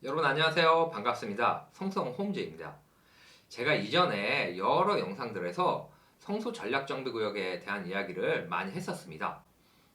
여러분 안녕하세요. 반갑습니다. 성성 홈즈입니다. 제가 이전에 여러 영상들에서 성수 전략정비구역에 대한 이야기를 많이 했었습니다.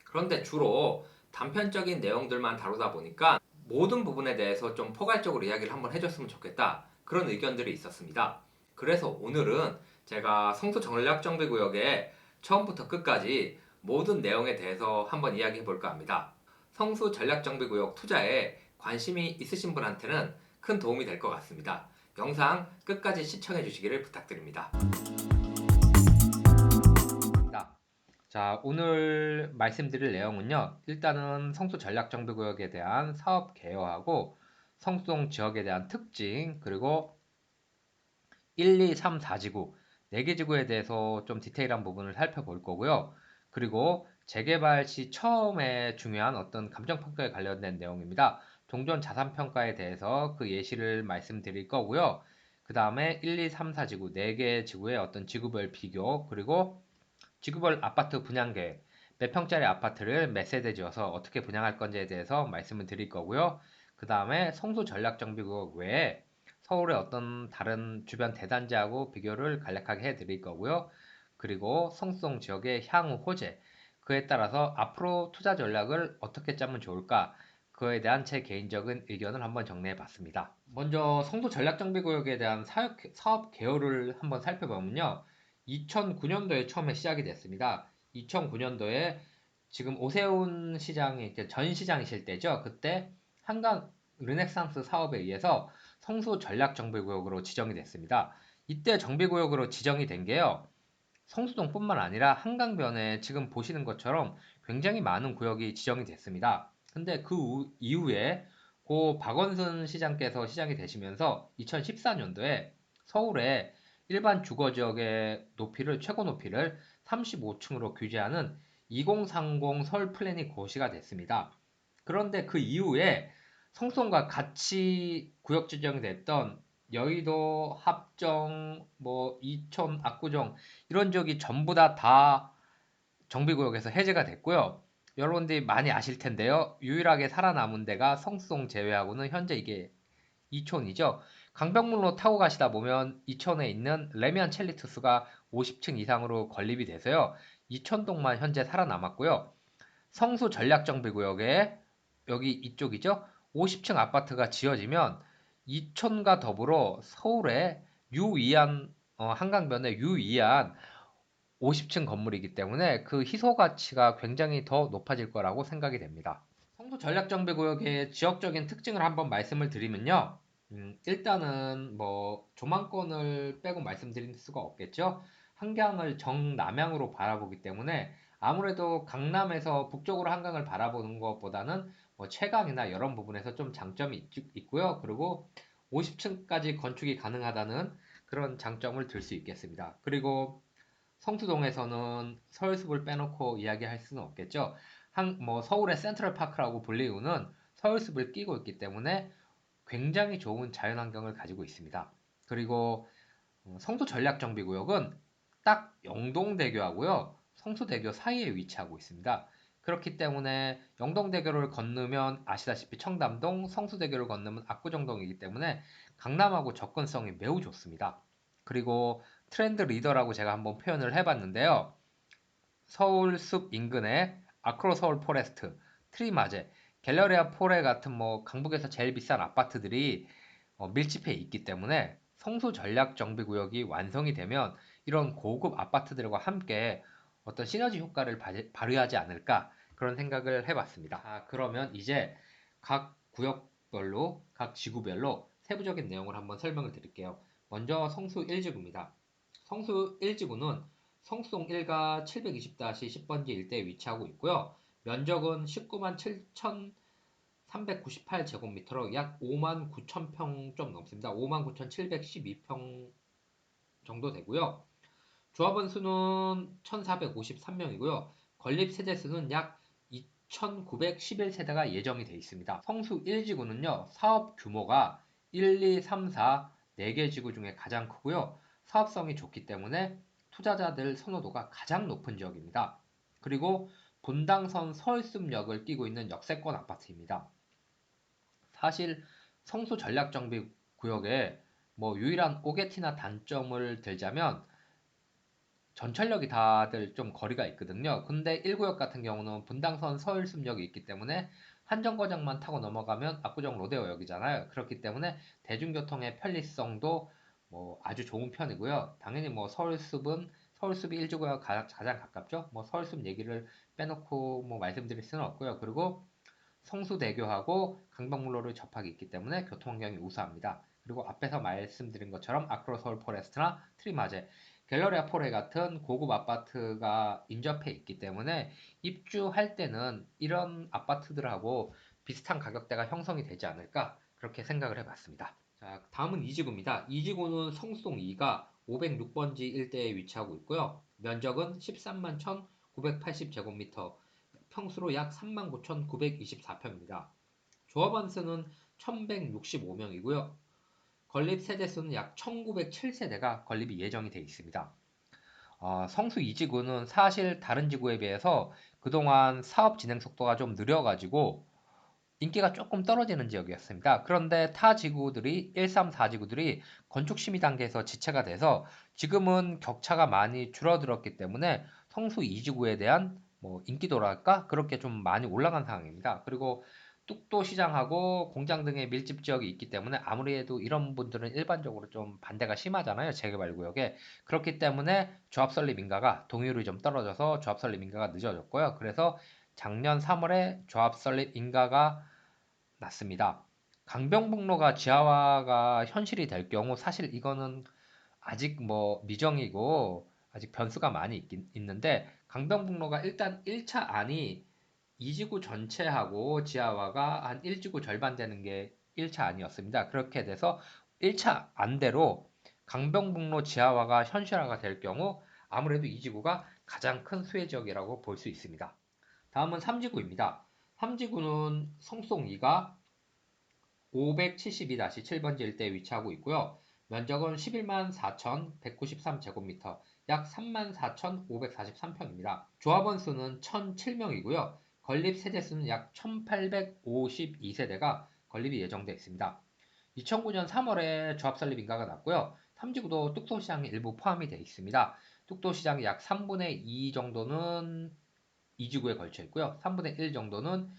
그런데 주로 단편적인 내용들만 다루다 보니까 모든 부분에 대해서 좀 포괄적으로 이야기를 한번 해줬으면 좋겠다. 그런 의견들이 있었습니다. 그래서 오늘은 제가 성수 전략정비구역의 처음부터 끝까지 모든 내용에 대해서 한번 이야기해 볼까 합니다. 성수 전략정비구역 투자에 관심이 있으신 분한테는 큰 도움이 될 것 같습니다. 영상 끝까지 시청해 주시기를 부탁드립니다. 자, 오늘 말씀드릴 내용은요. 일단은 성수 전략정비구역에 대한 사업 개요하고 성수동 지역에 대한 특징, 그리고 1, 2, 3, 4지구, 4개 지구에 대해서 좀 디테일한 부분을 살펴볼 거고요. 그리고 재개발 시 처음에 중요한 어떤 감정평가에 관련된 내용입니다. 종전 자산평가에 대해서 그 예시를 말씀드릴 거고요. 그 다음에 1, 2, 3, 4지구, 4개 지구의 어떤 지구별 비교, 그리고 지구별 아파트 분양 계획, 몇 평짜리 아파트를 몇 세대 지어서 어떻게 분양할 건지에 대해서 말씀을 드릴 거고요. 그 다음에 성수 전략정비구역 외에 서울의 어떤 다른 주변 대단지하고 비교를 간략하게 해드릴 거고요. 그리고 성수동 지역의 향후 호재, 그에 따라서 앞으로 투자 전략을 어떻게 짜면 좋을까, 그에 대한 제 개인적인 의견을 한번 정리해 봤습니다. 먼저 성수 전략정비구역에 대한 사업 개요를 한번 살펴보면요. 2009년도에 처음에 시작이 됐습니다. 2009년도에 지금 오세훈 시장이 전 시장이실 때죠. 그때 한강 르네상스 사업에 의해서 성수 전략정비구역으로 지정이 됐습니다. 이때 정비구역으로 지정이 된 게요. 성수동뿐만 아니라 한강변에 지금 보시는 것처럼 굉장히 많은 구역이 지정이 됐습니다. 근데 그 이후에 고 박원순 시장께서 시장이 되시면서 2014년도에 서울의 일반 주거지역의 최고 높이를 35층으로 규제하는 2030 서울 플랜이 고시가 됐습니다. 그런데 그 이후에 성수동과 같이 구역 지정이 됐던 여의도, 합정, 이촌, 압구정 이런 지역이 전부 다 정비구역에서 해제가 됐고요. 여러분들이 많이 아실 텐데요. 유일하게 살아남은 데가 성수동 제외하고는 현재 이게 이촌이죠. 강변북로 타고 가시다 보면 이촌에 있는 레미안 첼리투스가 50층 이상으로 건립이 돼서요. 이촌동만 현재 살아남았고요. 성수 전략정비구역에 여기 이쪽이죠. 50층 아파트가 지어지면 이촌과 더불어 서울의 유이한 한강변의 유이한 50층 건물이기 때문에 그 희소 가치가 굉장히 더 높아질 거라고 생각이 됩니다. 성수 전략정비구역의 지역적인 특징을 한번 말씀을 드리면요. 일단은 조망권을 빼고 말씀드릴 수가 없겠죠. 한강을 정남향으로 바라보기 때문에 아무래도 강남에서 북쪽으로 한강을 바라보는 것보다는 채광이나 이런 부분에서 좀 장점이 있고요. 그리고 50층까지 건축이 가능하다는 그런 장점을 들 수 있겠습니다. 그리고 성수동에서는 서울숲을 빼놓고 이야기할 수는 없겠죠. 서울의 센트럴파크라고 불리우는 서울숲을 끼고 있기 때문에 굉장히 좋은 자연환경을 가지고 있습니다. 그리고 성수 전략정비구역은 딱 영동대교하고요. 성수대교 사이에 위치하고 있습니다. 그렇기 때문에 영동대교를 건너면 아시다시피 청담동, 성수대교를 건너면 압구정동이기 때문에 강남하고 접근성이 매우 좋습니다. 그리고 트렌드 리더라고 제가 한번 표현을 해봤는데요. 서울숲 인근에 아크로 서울 포레스트, 트리마제, 갤러리아 포레 같은 강북에서 제일 비싼 아파트들이 밀집해 있기 때문에 성수 전략 정비구역이 완성이 되면 이런 고급 아파트들과 함께 어떤 시너지 효과를 발휘하지 않을까 그런 생각을 해봤습니다. 그러면 이제 각 구역별로, 각 지구별로 세부적인 내용을 한번 설명을 드릴게요. 먼저 성수 1지구입니다. 성수 1지구는 성수동 1가 720-10번지 일대에 위치하고 있고요. 면적은 19만 7,398제곱미터로 약 5만 9천 평 좀 넘습니다. 5만 9,712평 정도 되고요. 조합원 수는 1,453명이고요. 건립 세대 수는 약 2,911세대가 예정이 되어 있습니다. 성수 1지구는요. 사업 규모가 1, 2, 3, 4, 4개 지구 중에 가장 크고요. 사업성이 좋기 때문에 투자자들 선호도가 가장 높은 지역입니다. 그리고 분당선 서울숲역을 끼고 있는 역세권 아파트입니다. 사실 성수 전략정비구역에 뭐 유일한 오게티나 단점을 들자면 전철역이 다들 좀 거리가 있거든요. 근데 1구역 같은 경우는 분당선 서울숲역이 있기 때문에 한 정거장만 타고 넘어가면 압구정 로데오역이잖아요. 그렇기 때문에 대중교통의 편리성도 뭐 아주 좋은 편이고요. 당연히 뭐 서울숲이 1주구역 가장 가깝죠. 뭐 서울숲 얘기를 빼놓고 뭐 말씀드릴 수는 없고요. 그리고 성수대교하고 강변북로를 접하기 있기 때문에 교통환경이 우수합니다. 그리고 앞에서 말씀드린 것처럼 아크로서울 포레스트나 트리마제, 갤러리아 포레 같은 고급 아파트가 인접해 있기 때문에 입주할 때는 이런 아파트들하고 비슷한 가격대가 형성이 되지 않을까 그렇게 생각을 해봤습니다. 자, 다음은 이지구입니다. 이지구는 성수동 2가 506번지 일대에 위치하고 있고요. 면적은 13만 1,980제곱미터, 평수로 약 39,924평입니다. 조합원 수는 1,165명이고요. 건립 세대수는 약 1,907세대가 건립이 예정이 되어 있습니다. 성수 이지구는 사실 다른 지구에 비해서 그동안 사업 진행 속도가 좀 느려가지고 인기가 조금 떨어지는 지역이었습니다. 그런데 타 지구들이 1, 3, 4 지구들이 건축 심의 단계에서 지체가 돼서 지금은 격차가 많이 줄어들었기 때문에 성수 2지구에 대한 뭐 인기도랄까 그렇게 좀 많이 올라간 상황입니다. 그리고 뚝도 시장하고 공장 등의 밀집 지역이 있기 때문에 아무래도 이런 분들은 일반적으로 좀 반대가 심하잖아요. 재개발 구역에. 그렇기 때문에 조합 설립 인가가 동의율이 좀 떨어져서 조합 설립 인가가 늦어졌고요. 그래서 작년 3월에 조합 설립 인가가 났습니다. 강변북로가 지하화가 현실이 될 경우 사실 이거는 아직 뭐 미정이고 아직 변수가 많이 있는데 강변북로가 일단 1차 안이 2지구 전체하고 지하화가 한 1지구 절반 되는 게 1차 안이었습니다. 그렇게 돼서 1차 안대로 강변북로 지하화가 현실화가 될 경우 아무래도 2지구가 가장 큰 수혜 지역이라고 볼 수 있습니다. 다음은 3지구입니다. 3지구는 성송2가 572-7번지 일대에 위치하고 있고요. 면적은 11만 4,193제곱미터, 약 3만 4,543평입니다. 조합원 수는 1,007명이고요. 건립 세대 수는 약 1,852세대가 건립이 예정되어 있습니다. 2009년 3월에 조합 설립 인가가 났고요. 3지구도 뚝도시장이 일부 포함이 되어 있습니다. 뚝도시장이 약 3분의 2 정도는 2지구에 걸쳐 있고요. 3분의 1 정도는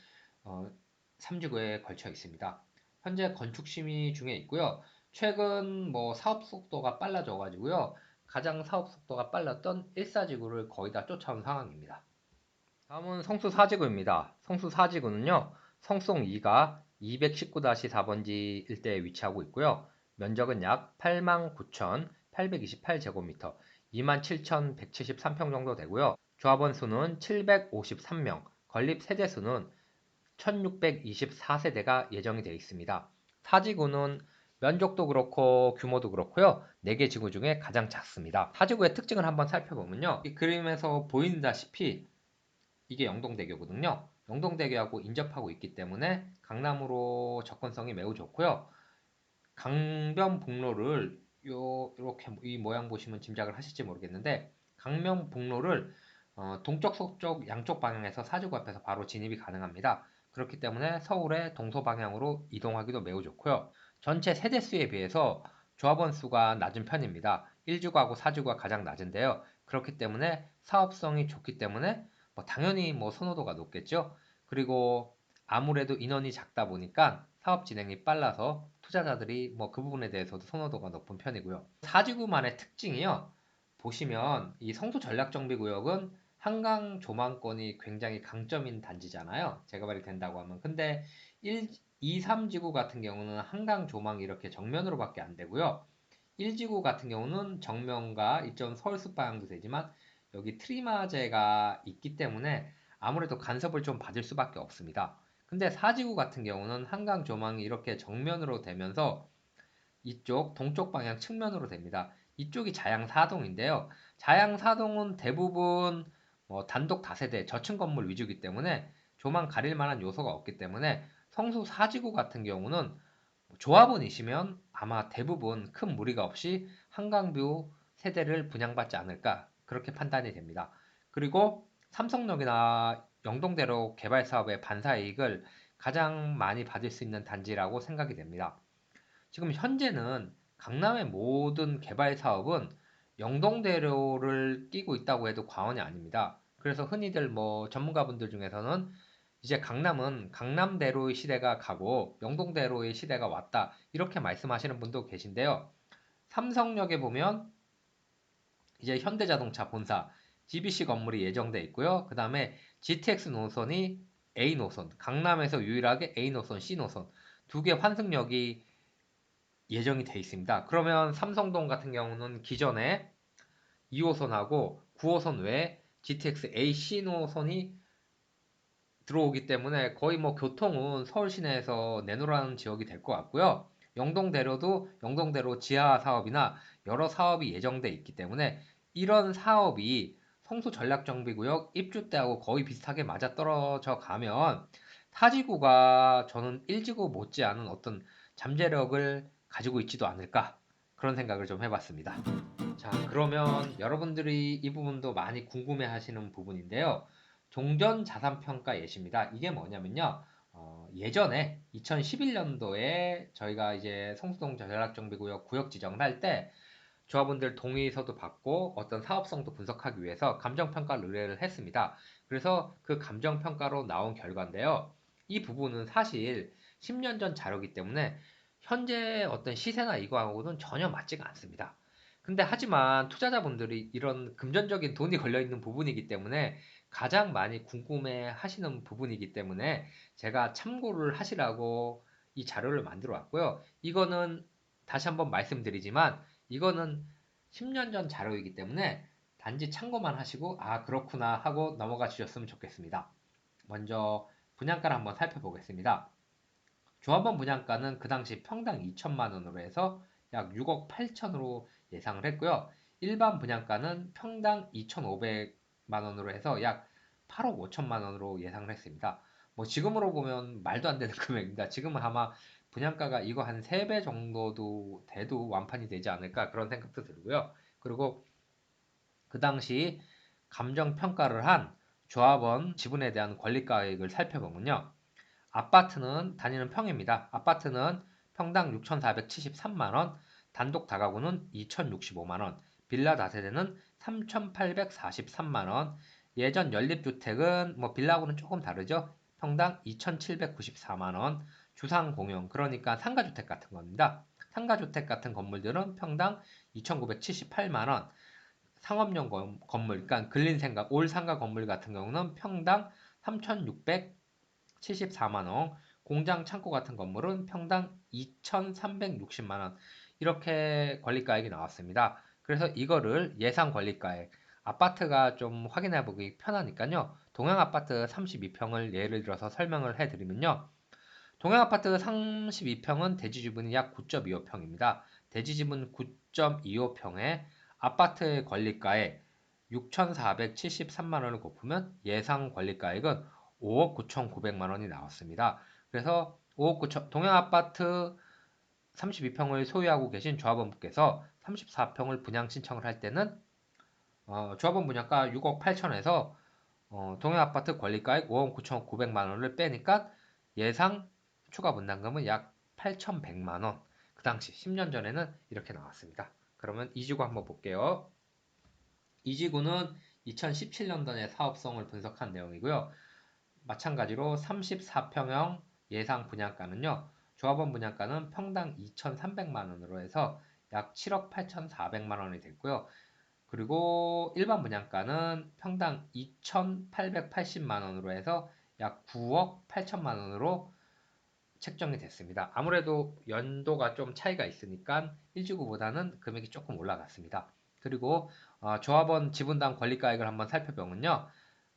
3지구에 걸쳐 있습니다. 현재 건축 심의 중에 있고요. 최근 뭐 사업 속도가 빨라져 가지고요. 가장 사업 속도가 빨랐던 1사지구를 거의 다 쫓아온 상황입니다. 다음은 성수 4지구입니다. 성수 4지구는요. 성송 2가 219-4번지 일대에 위치하고 있고요. 면적은 약 89,828제곱미터, 27,173평 정도 되고요. 조합원 수는 753명, 건립 세대 수는 1624세대가 예정이 되어 있습니다. 사지구는 면적도 그렇고 규모도 그렇고요. 4개 지구 중에 가장 작습니다. 사지구의 특징을 한번 살펴보면요. 이 그림에서 보인다시피 이게 영동대교거든요. 영동대교하고 인접하고 있기 때문에 강남으로 접근성이 매우 좋고요. 강변북로를 이렇게 이 모양 보시면 짐작을 하실지 모르겠는데 강변북로를 동쪽 서쪽 양쪽 방향에서 사지구 앞에서 바로 진입이 가능합니다. 그렇기 때문에 서울의 동서방향으로 이동하기도 매우 좋고요. 전체 세대수에 비해서 조합원 수가 낮은 편입니다. 1주구하고 4주구가 가장 낮은데요. 그렇기 때문에 사업성이 좋기 때문에 뭐 당연히 뭐 선호도가 높겠죠. 그리고 아무래도 인원이 작다 보니까 사업 진행이 빨라서 투자자들이 뭐 그 부분에 대해서도 선호도가 높은 편이고요. 4지구만의 특징이요. 보시면 이 성수 전략정비구역은 한강 조망권이 굉장히 강점인 단지잖아요. 재개발이 된다고 하면. 근데 2, 3지구 같은 경우는 한강 조망이 이렇게 정면으로밖에 안 되고요. 1지구 같은 경우는 정면과 이점 서울숲 방향도 되지만 여기 트리마제가 있기 때문에 아무래도 간섭을 좀 받을 수밖에 없습니다. 근데 4지구 같은 경우는 한강 조망이 이렇게 정면으로 되면서 이쪽 동쪽 방향 측면으로 됩니다. 이쪽이 자양사동인데요. 자양사동은 대부분 뭐 단독 다세대 저층 건물 위주이기 때문에 조망 가릴 만한 요소가 없기 때문에 성수 4지구 같은 경우는 조합원이시면 아마 대부분 큰 무리가 없이 한강뷰 세대를 분양받지 않을까 그렇게 판단이 됩니다. 그리고 삼성역이나 영동대로 개발 사업의 반사이익을 가장 많이 받을 수 있는 단지라고 생각이 됩니다. 지금 현재는 강남의 모든 개발 사업은 영동대로를 끼고 있다고 해도 과언이 아닙니다. 그래서 흔히들 뭐 전문가분들 중에서는 이제 강남은 강남대로의 시대가 가고 영동대로의 시대가 왔다, 이렇게 말씀하시는 분도 계신데요. 삼성역에 보면 이제 현대자동차 본사 GBC 건물이 예정돼 있고요. 그 다음에 GTX 노선이 A 노선, 강남에서 유일하게 A 노선, C 노선 두 개 환승역이 예정이 돼 있습니다. 그러면 삼성동 같은 경우는 기존에 2호선하고 9호선 외에 GTX A, C 노선이 들어오기 때문에 거의 뭐 교통은 서울 시내에서 내놓으라는 지역이 될 것 같고요. 영동대로도 영동대로 지하 사업이나 여러 사업이 예정돼 있기 때문에 이런 사업이 성수 전략정비구역 입주 때하고 거의 비슷하게 맞아떨어져 가면 타지구가 저는 1지구 못지않은 어떤 잠재력을 가지고 있지도 않을까, 그런 생각을 좀 해봤습니다. 자, 그러면 여러분들이 이 부분도 많이 궁금해 하시는 부분인데요. 종전 자산 평가 예시입니다. 이게 뭐냐면요. 예전에 2011년도에 저희가 이제 성수동 전략정비구역 구역 지정을 할 때 조합원들 동의서도 받고 어떤 사업성도 분석하기 위해서 감정평가를 의뢰를 했습니다. 그래서 그 감정평가로 나온 결과인데요. 이 부분은 사실 10년 전 자료이기 때문에 현재 어떤 시세나 이거하고는 전혀 맞지가 않습니다. 근데 하지만 투자자분들이 이런 금전적인 돈이 걸려 있는 부분이기 때문에 가장 많이 궁금해 하시는 부분이기 때문에 제가 참고를 하시라고 이 자료를 만들어 왔고요. 이거는 다시 한번 말씀드리지만 이거는 10년 전 자료이기 때문에 단지 참고만 하시고 아 그렇구나 하고 넘어가 주셨으면 좋겠습니다. 먼저 분양가를 한번 살펴보겠습니다. 조합원 분양가는 그 당시 평당 2천만 원으로 해서 약 6억 8천으로 예상을 했고요. 일반 분양가는 평당 2,500만 원으로 해서 약 8억 5천만 원으로 예상을 했습니다. 뭐 지금으로 보면 말도 안 되는 금액입니다. 지금은 아마 분양가가 이거 한 3배 정도도 돼도 완판이 되지 않을까, 그런 생각도 들고요. 그리고 그 당시 감정 평가를 한 조합원 지분에 대한 권리가액을 살펴보면요. 아파트는 단위는 평입니다. 아파트는 평당 6,473만 원, 단독 다가구는 2,065만 원, 빌라 다세대는 3,843만 원, 예전 연립주택은 뭐 빌라하고는 조금 다르죠. 평당 2,794만 원, 주상 공용, 그러니까 상가주택 같은 겁니다. 상가주택 같은 건물들은 평당 2,978만 원, 상업용 건물, 그러니까 근린생각, 올상가 건물 같은 경우는 평당 3,674만 원, 공장 창고 같은 건물은 평당 2,360만 원, 이렇게 권리가액이 나왔습니다. 그래서 이거를 예상 권리가액, 아파트가 좀 확인해 보기 편하니까요. 동양 아파트 32평을 예를 들어서 설명을 해 드리면요. 동양 아파트 32평은 대지 지분이 약 9.25평입니다. 대지 지분 9.25평에 아파트의 권리가액 6,473만 원을 곱하면 예상 권리가액은 5억 9,900만 원이 나왔습니다. 그래서 5억 9천, 동양 아파트 32평을 소유하고 계신 조합원분께서 34평을 분양 신청을 할 때는 조합원 분양가 6억 8천에서 동양 아파트 권리가액 5억 9,900만 원을 빼니까 예상 추가 분담금은 약 8,100만 원. 그 당시 10년 전에는 이렇게 나왔습니다. 그러면 이지구 한번 볼게요. 이지구는 2017년도의 사업성을 분석한 내용이고요. 마찬가지로 34평형 예상 분양가는요. 조합원 분양가는 평당 2,300만 원으로 해서 약 7억 8,400만 원이 됐고요. 그리고 일반 분양가는 평당 2,880만 원으로 해서 약 9억 8천만 원으로 책정이 됐습니다. 아무래도 연도가 좀 차이가 있으니까 1지구보다는 금액이 조금 올라갔습니다. 그리고 조합원 지분당 권리가액을 한번 살펴보면요.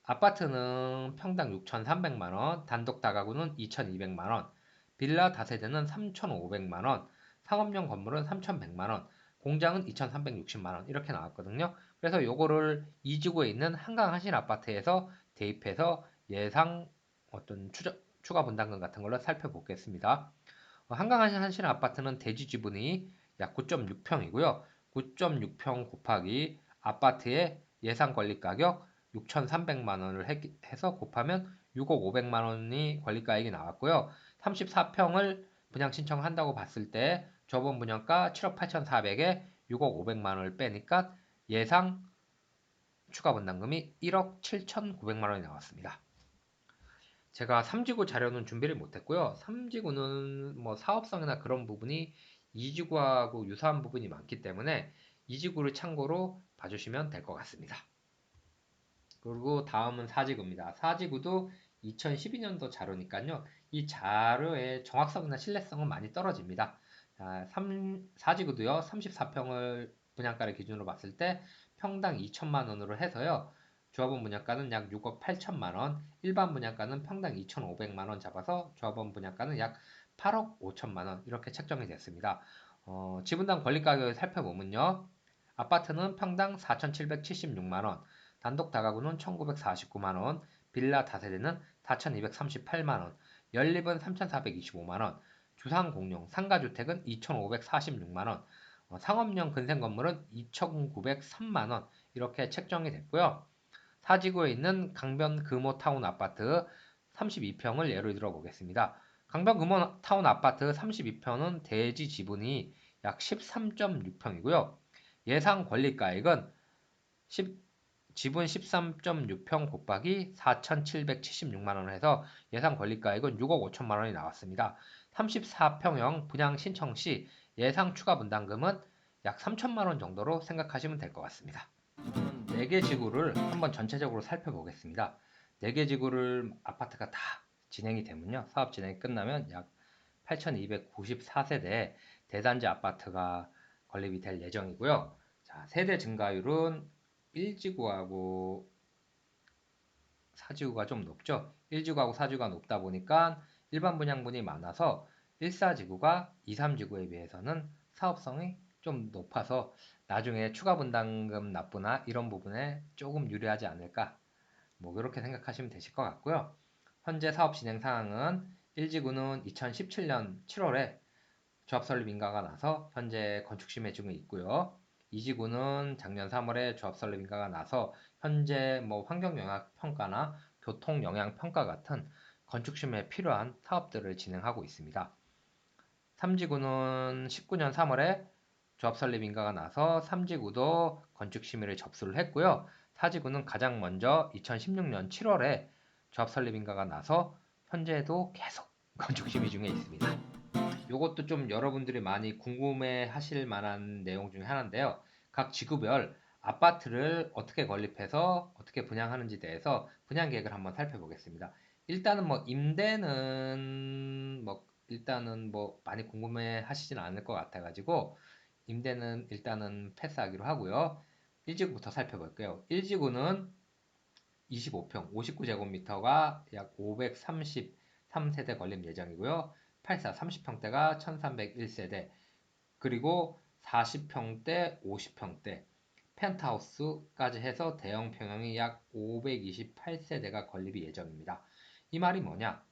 아파트는 평당 6,300만 원, 단독 다가구는 2,200만 원, 빌라 다세대는 3,500만 원, 상업용 건물은 3,100만 원, 공장은 2,360만 원 이렇게 나왔거든요. 그래서 요거를 이지구에 있는 한강 한신 아파트에서 대입해서 예상 어떤 추가 분담금 같은 걸로 살펴보겠습니다. 한강 한신 아파트는 대지 지분이 약 9.6평이고요. 9.6평 곱하기 아파트의 예상 권리 가격 6,300만 원을 해서 곱하면 6억 500만 원이 권리가액이 나왔고요. 34평을 분양 신청한다고 봤을 때 조합원 분양가 7억 8,400에 6억 500만 원을 빼니까 예상 추가 분담금이 1억 7,900만 원이 나왔습니다. 제가 3지구 자료는 준비를 못했고요. 3지구는 뭐 사업성이나 그런 부분이 2지구하고 유사한 부분이 많기 때문에 2지구를 참고로 봐주시면 될 것 같습니다. 그리고 다음은 4지구입니다. 4지구도 2012년도 자료니까요. 이 자료의 정확성이나 신뢰성은 많이 떨어집니다. 4지구도요. 34평을 분양가를 기준으로 봤을 때 평당 2천만 원으로 해서요. 조합원 분양가는 약 6억 8천만 원, 일반 분양가는 평당 2,500만 원 잡아서 조합원 분양가는 약 8억 5천만 원 이렇게 책정이 됐습니다. 지분당 권리 가격을 살펴보면요. 아파트는 평당 4,776만 원, 단독 다가구는 1,949만 원, 빌라 다세대는 4,238만 원, 연립은 3,425만 원, 주상 공용 상가주택은 2,546만 원, 상업용 근생 건물은 2,903만 원 이렇게 책정이 됐고요. 사지구에 있는 강변 금호타운 아파트 32평을 예로 들어 보겠습니다. 강변 금호타운 아파트 32평은 대지 지분이 약 13.6평이고요. 예상 권리가액은 지분 13.6평 곱하기 4,776만 원을 해서 예상 권리가액은 6억 5천만 원이 나왔습니다. 34평형 분양 신청 시 예상 추가 분담금은 약 3천만 원 정도로 생각하시면 될 것 같습니다. 4개 지구를 한번 전체적으로 살펴보겠습니다. 4개 지구를 아파트가 다 진행이 되면요. 사업 진행이 끝나면 약 8,294세대 대단지 아파트가 건립이 될 예정이고요. 자, 세대 증가율은 1지구하고 4지구가 좀 높죠. 1지구하고 4지구가 높다 보니까 일반 분양분이 많아서 1, 4지구가 2, 3지구에 비해서는 사업성이 좀 높아서 나중에 추가 분담금 납부나 이런 부분에 조금 유리하지 않을까 뭐 그렇게 생각하시면 되실 것 같고요. 현재 사업 진행 상황은 1지구는 2017년 7월에 조합 설립 인가가 나서 현재 건축 심의 중에 있고요. 2지구는 작년 3월에 조합 설립 인가가 나서 현재 뭐 환경 영향 평가나 교통 영향 평가 같은 건축 심의에 필요한 사업들을 진행하고 있습니다. 3지구는 19년 3월에 조합 설립 인가가 나서 3지구도 건축 심의를 접수를 했고요. 4지구는 가장 먼저 2016년 7월에 조합 설립 인가가 나서 현재도 계속 건축 심의 중에 있습니다. 요것도 좀 여러분들이 많이 궁금해 하실 만한 내용 중에 하나인데요. 각 지구별 아파트를 어떻게 건립해서 어떻게 분양하는지 대해서 분양 계획을 한번 살펴보겠습니다. 일단은 뭐 임대는 뭐 일단은 뭐 많이 궁금해 하시진 않을 것 같아가지고 임대는 일단은 패스하기로 하고요. 1지구부터 살펴볼게요. 1지구는 25평, 59제곱미터가 약 533세대 건립 예정이고요. 84, 30평대가 1301세대, 그리고 40평대, 50평대, 펜트하우스까지 해서 대형 평형이 약 528세대가 건립이 예정입니다. 이 말이 뭐냐?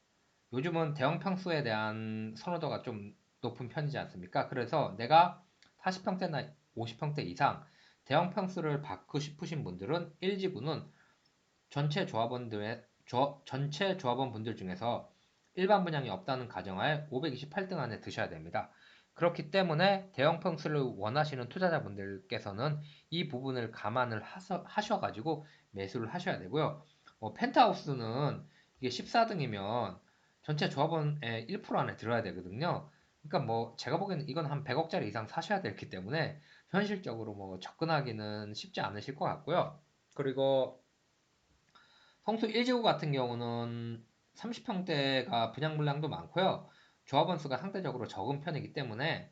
요즘은 대형 평수에 대한 선호도가 좀 높은 편이지 않습니까? 그래서 내가 40평대나 50평대 이상 대형 평수를 받고 싶으신 분들은 1지구는 전체 조합원 분들 중에서 일반 분양이 없다는 가정하에 528등 안에 드셔야 됩니다. 그렇기 때문에 대형 평수를 원하시는 투자자분들께서는 이 부분을 감안을 하셔가지고 매수를 하셔야 되고요. 펜트하우스는 이게 14등이면 전체 조합원의 1% 안에 들어야 되거든요. 그러니까 뭐 제가 보기에는 이건 한 100억짜리 이상 사셔야 되기 때문에 현실적으로 뭐 접근하기는 쉽지 않으실 것 같고요. 그리고 성수 1지구 같은 경우는 30평대가 분양 물량도 많고요. 조합원 수가 상대적으로 적은 편이기 때문에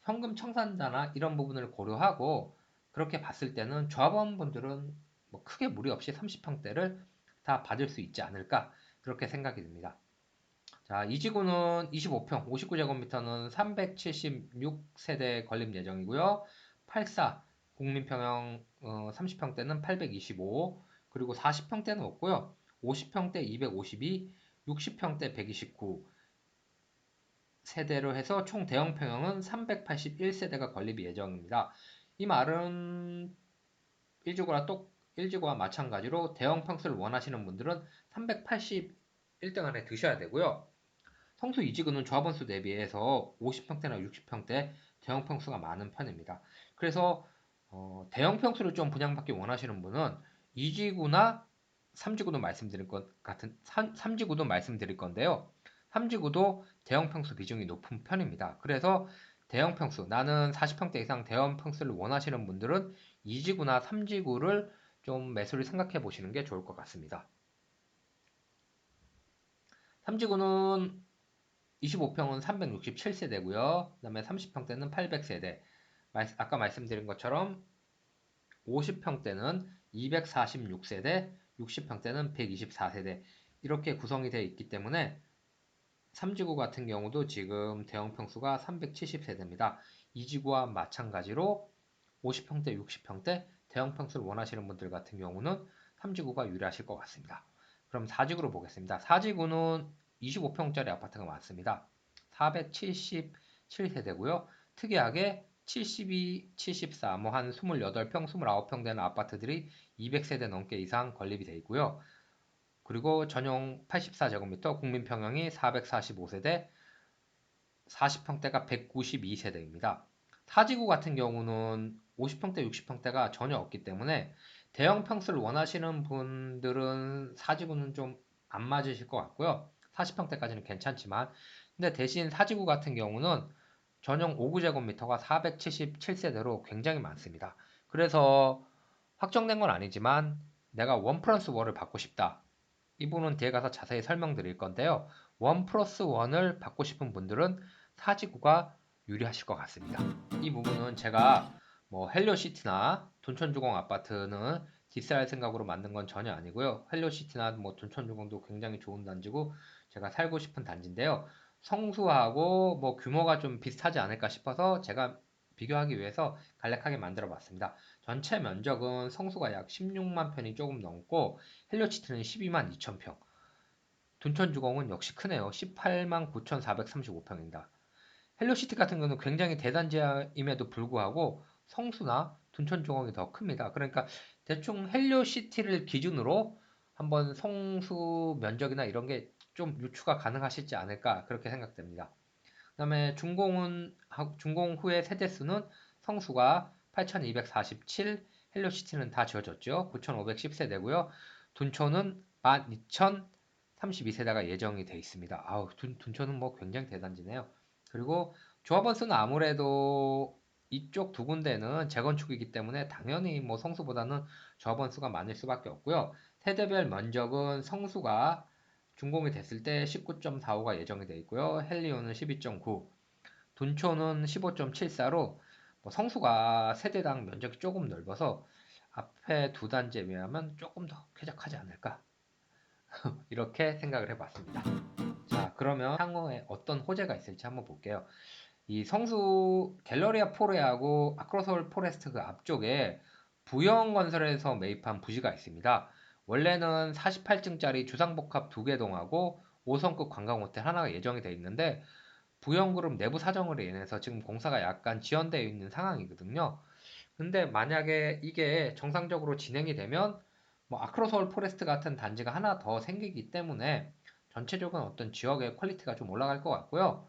현금 청산자나 이런 부분을 고려하고 그렇게 봤을 때는 조합원분들은 뭐 크게 무리 없이 30평대를 다 받을 수 있지 않을까 그렇게 생각이 듭니다. 자, 2지구는 25평, 59제곱미터는 376세대 건립 예정이고요. 84 국민평형 30평대는 825, 그리고 40평대는 없고요. 50평대 252, 60평대 129 세대로 해서 총 대형 평형은 381세대가 건립 예정입니다. 이 말은 1지구와 마찬가지로 대형 평수를 원하시는 분들은 1등 안에 드셔야 되고요. 성수 이지구는 조합원수 대비해서 50평대나 60평대 대형 평수가 많은 편입니다. 그래서 대형 평수를 좀 분양받기 원하시는 분은 2지구나 3지구도 말씀드릴 것 같은 3지구도 말씀드릴 건데요. 3지구도 대형 평수 비중이 높은 편입니다. 그래서 대형 평수, 나는 40평대 이상 대형 평수를 원하시는 분들은 2지구나 3지구를 좀 매수를 생각해 보시는 게 좋을 것 같습니다. 3지구는 25평은 367세대고요. 그 다음에 30평대는 800세대. 아까 말씀드린 것처럼 50평대는 246세대, 60평대는 124세대. 이렇게 구성이 되어 있기 때문에 3지구 같은 경우도 지금 대형 평수가 370세대입니다. 2지구와 마찬가지로 50평대, 60평대 대형 평수를 원하시는 분들 같은 경우는 3지구가 유리하실 것 같습니다. 그럼 4지구로 보겠습니다. 4지구는 25평짜리 아파트가 많습니다. 477세대고요. 특이하게 72, 74, 뭐 한 28평, 29평 되는 아파트들이 200세대 넘게 이상 건립이 되어 있고요. 그리고 전용 84제곱미터, 국민평형이 445세대, 40평대가 192세대입니다. 4지구 같은 경우는 50평대, 60평대가 전혀 없기 때문에 대형 평수를 원하시는 분들은 4지구는 좀 안 맞으실 것 같고요. 40평대까지는 괜찮지만 근데 대신 4지구 같은 경우는 전용 5구제곱미터가 477세대로 굉장히 많습니다. 그래서 확정된 건 아니지만 내가 1 플러스 1을 받고 싶다. 이 부분은 뒤에 가서 자세히 설명드릴 건데요. 1 플러스 1을 받고 싶은 분들은 4지구가 유리하실 것 같습니다. 이 부분은 제가 뭐 헬리오시티나 둔촌주공 아파트는 디스할 생각으로 만든 건 전혀 아니고요. 헬리오시티나 뭐 둔촌주공도 굉장히 좋은 단지고 제가 살고 싶은 단지인데요. 성수하고 뭐 규모가 좀 비슷하지 않을까 싶어서 제가 비교하기 위해서 간략하게 만들어 봤습니다. 전체 면적은 성수가 약 16만 평이 조금 넘고 헬리오시티는 12만 2천 평. 둔촌주공은 역시 크네요. 18만 9,435평입니다. 헬로시티 같은 경우는 굉장히 대단지임에도 불구하고 성수나 둔촌주공이 더 큽니다. 그러니까 대충 헬로시티를 기준으로 한번 성수 면적이나 이런 게 좀 유추가 가능하실지 않을까 그렇게 생각됩니다. 그다음에 준공 후의 세대수는 성수가 8,247, 헬로시티는 다 지어졌죠. 9,510세대고요. 둔촌은 12,032세대가 예정이 돼 있습니다. 아우, 둔촌은 뭐 굉장히 대단지네요. 그리고 조합원 수는 아무래도 이쪽 두 군데는 재건축이기 때문에 당연히 뭐 성수보다는 조합원 수가 많을 수밖에 없고요. 세대별 면적은 성수가 준공이 됐을 때 19.45가 예정이 되어 있고요. 헬리오는 12.9, 둔초는 15.74로 뭐 성수가 세대당 면적이 조금 넓어서 앞에 두 단지에 비하면 조금 더 쾌적하지 않을까 이렇게 생각을 해봤습니다. 자, 그러면 향후에 어떤 호재가 있을지 한번 볼게요. 이 성수 갤러리아 포레하고 아크로솔 포레스트 그 앞쪽에 부영건설에서 매입한 부지가 있습니다. 원래는 48층짜리 주상복합 2개 동하고 5성급 관광호텔 하나가 예정이 되어 있는데 부영그룹 내부 사정으로 인해서 지금 공사가 약간 지연되어 있는 상황이거든요. 근데 만약에 이게 정상적으로 진행이 되면 뭐 아크로서울 포레스트 같은 단지가 하나 더 생기기 때문에 전체적인 어떤 지역의 퀄리티가 좀 올라갈 것 같고요.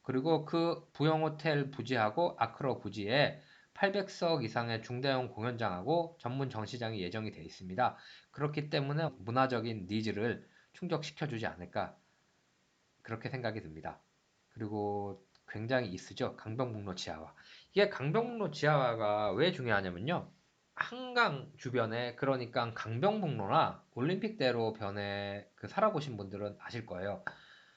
그리고 그 부영 호텔 부지하고 아크로 부지에 800석 이상의 중대형 공연장하고 전문 전시장이 예정이 되어 있습니다. 그렇기 때문에 문화적인 니즈를 충족시켜주지 않을까 그렇게 생각이 듭니다. 그리고 굉장히 이쁘죠. 강변북로 지하화. 이게 강변북로 지하화가 왜 중요하냐면요. 한강 주변에 그러니까 강변북로나 올림픽대로 변에 그 살아보신 분들은 아실 거예요.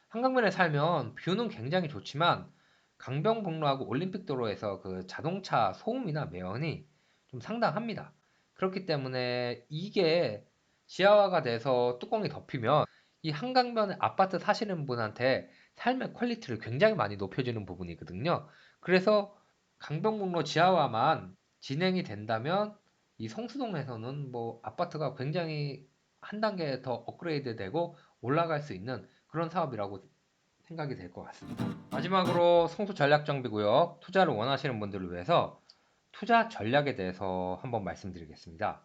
한강변에 살면 뷰는 굉장히 좋지만 강변북로하고 올림픽도로에서 그 자동차 소음이나 매연이 좀 상당합니다. 그렇기 때문에 이게 지하화가 돼서 뚜껑이 덮이면 이 한강변에 아파트 사시는 분한테 삶의 퀄리티를 굉장히 많이 높여주는 부분이거든요. 그래서 강변북로 지하화만 진행이 된다면 이 성수동에서는 뭐 아파트가 굉장히 한 단계 더 업그레이드 되고 올라갈 수 있는 그런 사업이라고 생각이 될 것 같습니다. 마지막으로 성수 전략 정비구역 투자를 원하시는 분들을 위해서 투자 전략에 대해서 한번 말씀드리겠습니다.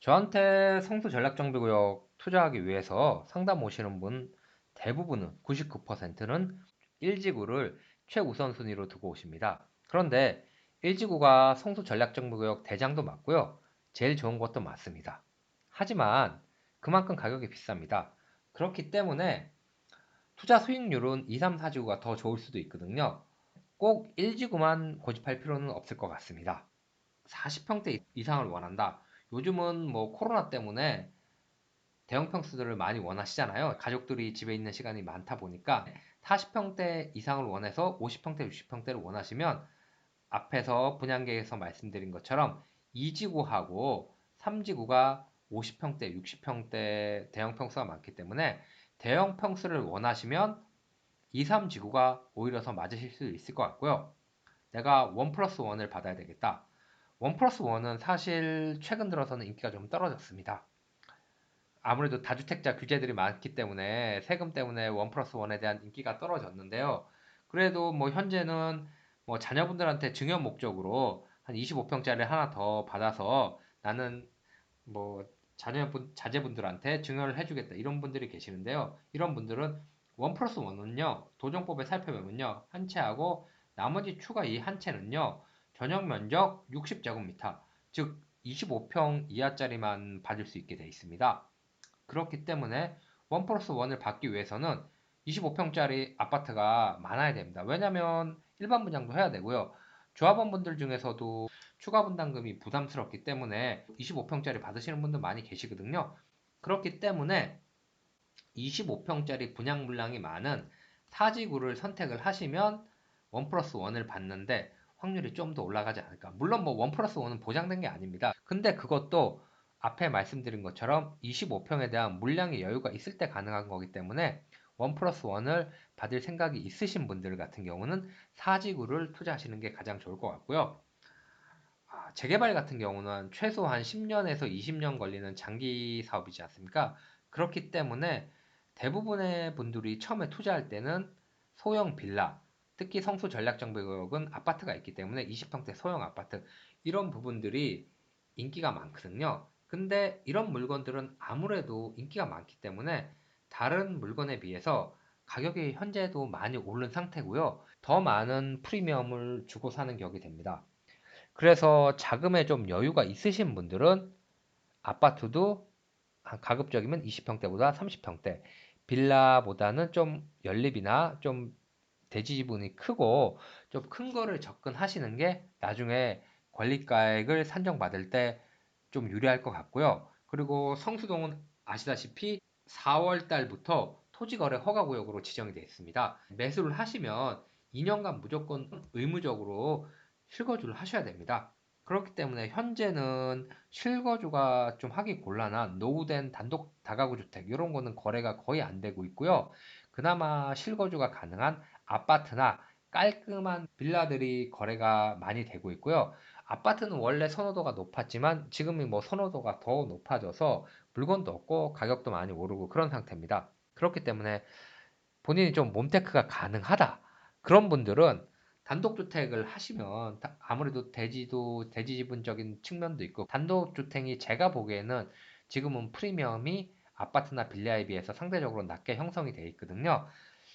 저한테 성수 전략정비구역 투자하기 위해서 상담 오시는 분 대부분은 99%는 1지구를 최우선 순위로 두고 오십니다. 그런데 1지구가 성수 전략정비구역 대장도 맞고요. 제일 좋은 것도 맞습니다. 하지만 그만큼 가격이 비쌉니다. 그렇기 때문에 투자 수익률은 2, 3, 4지구가 더 좋을 수도 있거든요. 꼭 1지구만 고집할 필요는 없을 것 같습니다. 40평대 이상을 원한다. 요즘은 뭐 코로나 때문에 대형 평수들을 많이 원하시잖아요. 가족들이 집에 있는 시간이 많다 보니까 40평대 이상을 원해서 50평대, 60평대를 원하시면 앞에서 분양계에서 말씀드린 것처럼 2지구하고 3지구가 50평대, 60평대 대형 평수가 많기 때문에 대형 평수를 원하시면 2, 3지구가 오히려 더 맞으실 수 있을 것 같고요. 내가 1 플러스 1을 받아야 되겠다. 1 플러스 1은 사실 최근 들어서는 인기가 좀 떨어졌습니다. 아무래도 다주택자 규제들이 많기 때문에 세금 때문에 1 플러스 1에 대한 인기가 떨어졌는데요. 그래도 뭐 현재는 뭐 자녀분들한테 증여 목적으로 한 25평짜리 하나 더 받아서 나는 뭐 자제분들한테 증여를 해주겠다 이런 분들이 계시는데요. 이런 분들은 1 플러스 1은요 도정법에 살펴보면요 한 채하고 나머지 추가 이 한 채는요 전용 면적 60제곱미터 즉 25평 이하짜리만 받을 수 있게 되어 있습니다. 그렇기 때문에 1 플러스 1을 받기 위해서는 25평짜리 아파트가 많아야 됩니다. 왜냐면 일반 분양도 해야 되고요. 조합원분들 중에서도 추가 분담금이 부담스럽기 때문에 25평짜리 받으시는 분들 많이 계시거든요. 그렇기 때문에 25평짜리 분양 물량이 많은 사지구를 선택을 하시면 1 플러스 1을 받는데 확률이 좀 더 올라가지 않을까. 물론 뭐 1 플러스 1은 보장된 게 아닙니다. 근데 그것도 앞에 말씀드린 것처럼 25평에 대한 물량의 여유가 있을 때 가능한 거기 때문에 1 플러스 1을 받을 생각이 있으신 분들 같은 경우는 사지구를 투자하시는 게 가장 좋을 것 같고요. 재개발 같은 경우는 최소한 10년에서 20년 걸리는 장기 사업이지 않습니까? 그렇기 때문에 대부분의 분들이 처음에 투자할 때는 소형 빌라, 특히 성수 전략정비구역은 아파트가 있기 때문에 20평대 소형 아파트 이런 부분들이 인기가 많거든요. 근데 이런 물건들은 아무래도 인기가 많기 때문에 다른 물건에 비해서 가격이 현재도 많이 오른 상태고요. 더 많은 프리미엄을 주고 사는 격이 됩니다. 그래서 자금에 좀 여유가 있으신 분들은 아파트도 가급적이면 20평대보다 30평대, 빌라보다는 좀 연립이나 좀 대지 지분이 크고 좀 큰 거를 접근하시는 게 나중에 권리가액을 산정받을 때 좀 유리할 것 같고요. 그리고 성수동은 아시다시피 4월 달부터 토지거래 허가구역으로 지정이 되어 있습니다. 매수를 하시면 2년간 무조건 의무적으로 실거주를 하셔야 됩니다. 그렇기 때문에 현재는 실거주가 좀 하기 곤란한 노후된 단독 다가구 주택 이런 거는 거래가 거의 안 되고 있고요. 그나마 실거주가 가능한 아파트나 깔끔한 빌라들이 거래가 많이 되고 있고요. 아파트는 원래 선호도가 높았지만 지금이 뭐 선호도가 더 높아져서 물건도 없고 가격도 많이 오르고 그런 상태입니다. 그렇기 때문에 본인이 좀 몸테크가 가능하다. 그런 분들은 단독주택을 하시면 아무래도 대지 지분적인 측면도 있고 단독주택이 제가 보기에는 지금은 프리미엄이 아파트나 빌라에 비해서 상대적으로 낮게 형성이 되어 있거든요.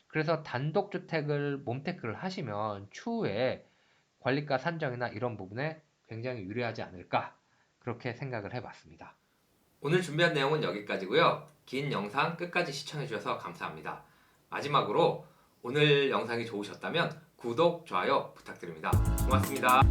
그래서 단독주택을 몸테크를 하시면 추후에 관리가 산정이나 이런 부분에 굉장히 유리하지 않을까 그렇게 생각을 해봤습니다. 오늘 준비한 내용은 여기까지고요. 긴 영상 끝까지 시청해주셔서 감사합니다. 마지막으로 오늘 영상이 좋으셨다면 구독, 좋아요 부탁드립니다. 고맙습니다.